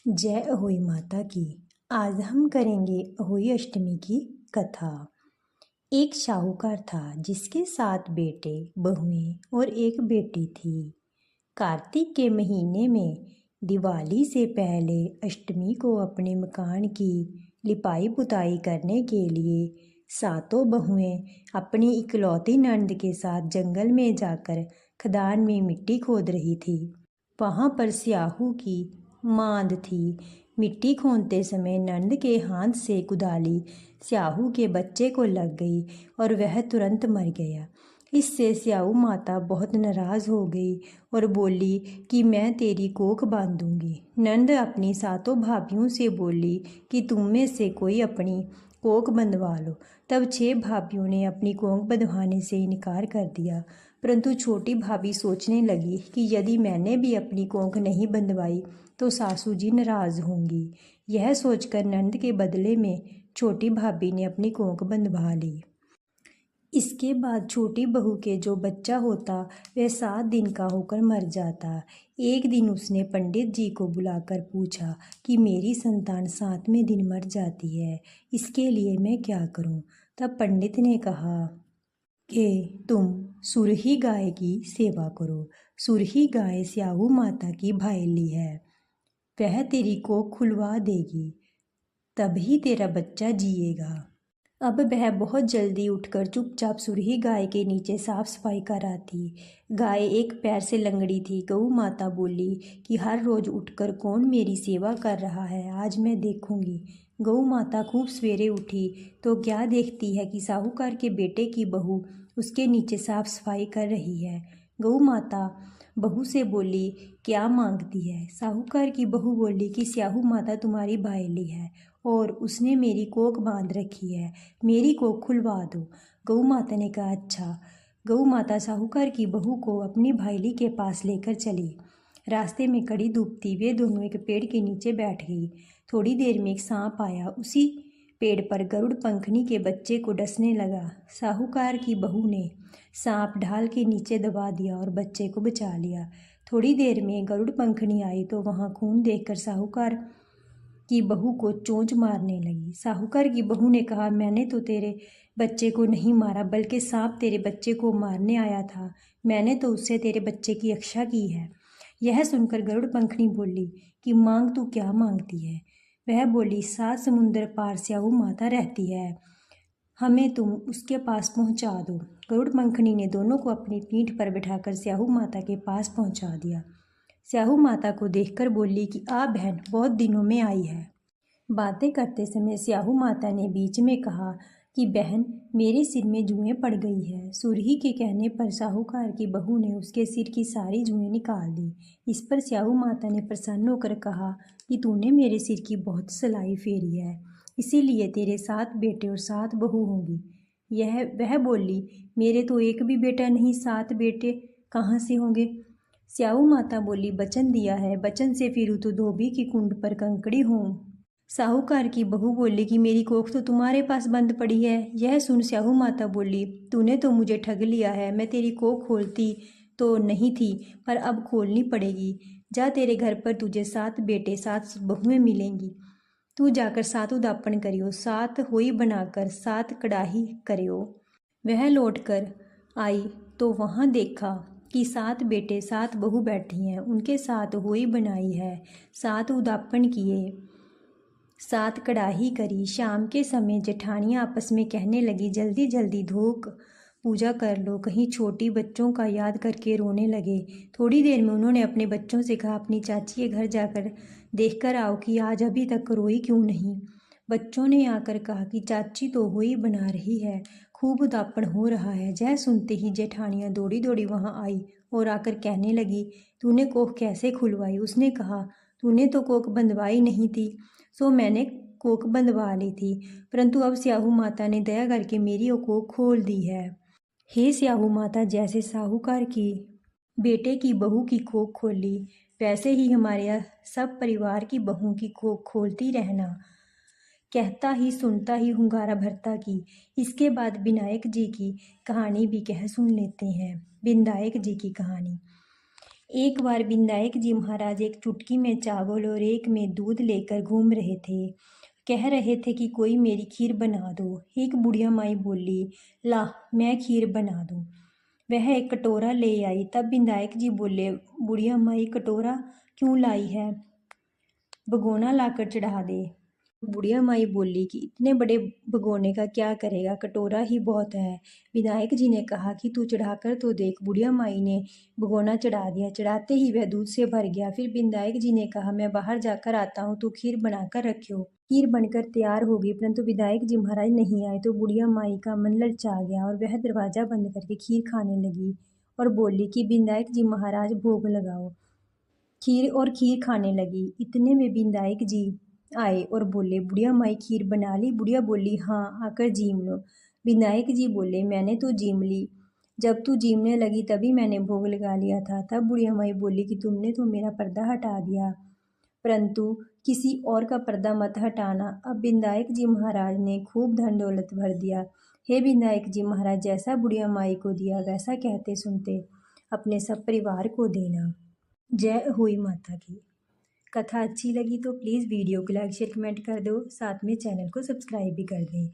जय अहोई माता की। आज हम करेंगे अहोई अष्टमी की कथा। एक शाहूकार था जिसके 7 बेटे, बहुएं और एक बेटी थी। कार्तिक के महीने में दिवाली से पहले अष्टमी को अपने मकान की लिपाई पुताई करने के लिए सातों बहुएं अपनी इकलौती नंद के साथ जंगल में जाकर खदान में मिट्टी खोद रही थी। वहाँ पर स्याहू की मांद थी। मिट्टी खोदते समय नंद के हाथ से कुदाली स्याहू के बच्चे को लग गई और वह तुरंत मर गया। इससे स्याहू माता बहुत नाराज हो गई और बोली कि मैं तेरी कोख बांधूंगी। नंद अपनी सातों भाभियों से बोली कि तुम में से कोई अपनी कोख बंधवा लो। तब 6 भाभियों ने अपनी कोख बंधवाने से इनकार कर दिया, परंतु छोटी भाभी सोचने लगी कि यदि मैंने भी अपनी कोख नहीं बंधवाई तो सासू जी नाराज होंगी। यह सोचकर नंद के बदले में छोटी भाभी ने अपनी कोख बंधवा ली। इसके बाद छोटी बहू के जो बच्चा होता वह 7 दिन का होकर मर जाता। एक दिन उसने पंडित जी को बुलाकर पूछा कि मेरी संतान 7वें दिन मर जाती है, इसके लिए मैं क्या करूं? तब पंडित ने कहा कि तुम सुरही गाय की सेवा करो। सुरही गाय स्याहू माता की भायली है, वह तेरी कोख खुलवा देगी, तभी तेरा बच्चा जिएगा। अब वह बहुत जल्दी उठकर चुपचाप सुरही गाय के नीचे साफ सफाई कर आती। गाय एक पैर से लंगड़ी थी। गऊ माता बोली कि हर रोज उठकर कौन मेरी सेवा कर रहा है, आज मैं देखूंगी। गऊ माता खूब सवेरे उठी तो क्या देखती है कि साहूकार के बेटे की बहू उसके नीचे साफ सफाई कर रही है। गऊ माता बहू से बोली क्या मांगती है? साहूकार की बहू बोली कि स्याहू माता तुम्हारी भायली है और उसने मेरी कोख बांध रखी है, मेरी कोख खुलवा दो। गऊ माता ने कहा अच्छा। गऊ माता साहूकार की बहू को अपनी भाईली के पास लेकर चली। रास्ते में कड़ी धूप थी। वे दोनों एक पेड़ के नीचे बैठ गई। थोड़ी देर में एक सांप आया। उसी पेड़ पर गरुड़ पंखनी के बच्चे को डसने लगा। साहूकार की बहू ने सांप ढाल के नीचे दबा दिया और बच्चे को बचा लिया। थोड़ी देर में गरुड़ पंखनी आई तो वहाँ खून देखकर साहूकार की बहू को चोंच मारने लगी। साहूकार की बहू ने कहा मैंने तो तेरे बच्चे को नहीं मारा, बल्कि सांप तेरे बच्चे को मारने आया था। मैंने तो उससे तेरे बच्चे की रक्षा की है। यह सुनकर गरुड़ पंखनी बोली कि मांग तू क्या मांगती है? वह बोली 7 समुंदर पार स्याहू माता रहती है, हमें तुम उसके पास पहुंचा दो। गरुड़ पंखनी ने दोनों को अपनी पीठ पर बिठाकर स्याहू माता के पास पहुंचा दिया। स्याहू माता को देखकर बोली कि आ बहन, बहुत दिनों में आई है। बातें करते समय स्याहू माता ने बीच में कहा कि बहन, मेरे सिर में जुएं पड़ गई है। सुरही के कहने पर साहूकार की बहू ने उसके सिर की सारी जुएं निकाल दी। इस पर स्याहू माता ने प्रसन्न होकर कहा कि तूने मेरे सिर की बहुत सलाई फेरी है, इसीलिए तेरे 7 बेटे और 7 बहू होंगी। वह बोली मेरे तो एक भी बेटा नहीं, 7 बेटे कहाँ से होंगे? स्याहू माता बोली वचन दिया है, वचन से फिरूं तो धोबी की कुंड पर कंकड़ी हूँ। साहूकार की बहू बोली कि मेरी कोख तो तुम्हारे पास बंद पड़ी है। यह सुन स्याहू माता बोली तूने तो मुझे ठग लिया है। मैं तेरी कोख खोलती तो नहीं थी, पर अब खोलनी पड़ेगी। जा, तेरे घर पर तुझे 7 बेटे 7 बहुएं मिलेंगी। तू जाकर 7 उदापन करियो, 7 होई बनाकर 7 कड़ाही करियो। वह लौटकर आई तो वहाँ देखा कि 7 बेटे 7 बहू बैठी हैं। उनके साथ होई बनाई है, 7 उदापन किए, 7 कड़ाही करी। शाम के समय जेठानियाँ आपस में कहने लगी जल्दी जल्दी धोक पूजा कर लो, कहीं छोटी बच्चों का याद करके रोने लगे। थोड़ी देर में उन्होंने अपने बच्चों से कहा अपनी चाची के घर जाकर देखकर आओ कि आज अभी तक रोई क्यों नहीं। बच्चों ने आकर कहा कि चाची तो होई बना रही है, खूब उदापन हो रहा है। यह सुनते ही जेठानियाँ दौड़ी दौड़ी वहाँ आई और आकर कहने लगी तूने कोख कैसे खुलवाई? उसने कहा तूने तो कोख बंधवाई नहीं थी, सो मैंने कोख बंधवा ली थी, परंतु अब स्याहू माता ने दया करके मेरी वो कोख खोल दी है। हे स्याहू माता, जैसे साहूकार की बेटे की बहू की कोख खोली, वैसे ही हमारे सब परिवार की बहू की कोख खोलती रहना। कहता ही सुनता ही हुंगारा भरता की। इसके बाद विनायक जी की कहानी भी कह सुन लेते हैं। विनायक जी की कहानी। एक बार विनायक जी महाराज एक चुटकी में चावल और एक में दूध लेकर घूम रहे थे। कह रहे थे कि कोई मेरी खीर बना दो। एक बुढ़िया माई बोली, ला मैं खीर बना दूँ। वह एक कटोरा ले आई। तब विनायक जी बोले, बुढ़िया माई कटोरा क्यों लाई है, भगोना लाकर चढ़ा दे। बुढ़िया माई बोली कि इतने बड़े भगोने का क्या करेगा, कटोरा ही बहुत है। विनायक जी ने कहा कि तू चढ़ाकर तो देख। बुढ़िया माई ने भगोना चढ़ा दिया। चढ़ाते ही वह दूध से भर गया। फिर विनायक जी ने कहा, मैं बाहर जाकर आता हूँ, तू खीर बनाकर रखियो। खीर बनकर तैयार हो गई, परंतु विनायक जी महाराज नहीं आए तो बुढ़िया माई का मन ललचा गया और वह दरवाजा बंद करके खीर खाने लगी और बोली कि विनायक जी महाराज भोग लगाओ। खीर खाने लगी। इतने में विनायक जी आए और बोले, बुढ़िया माई खीर बना ली। बुढ़िया बोली, हाँ आकर जीम लो। विनायक जी बोले, मैंने तो जीम ली, जब तू जीमने लगी तभी मैंने भोग लगा लिया था। तब बुढ़िया माई बोली कि तुमने तो मेरा पर्दा हटा दिया, परंतु किसी और का पर्दा मत हटाना। अब विनायक जी महाराज ने खूब धन दौलत भर दिया। हे विनायक जी महाराज, जैसा बुढ़िया माई को दिया वैसा कहते सुनते अपने सब परिवार को देना। जय हुई माता की। कथा अच्छी लगी तो प्लीज़ वीडियो को लाइक शेयर कमेंट कर दो, साथ में चैनल को सब्सक्राइब भी कर दें।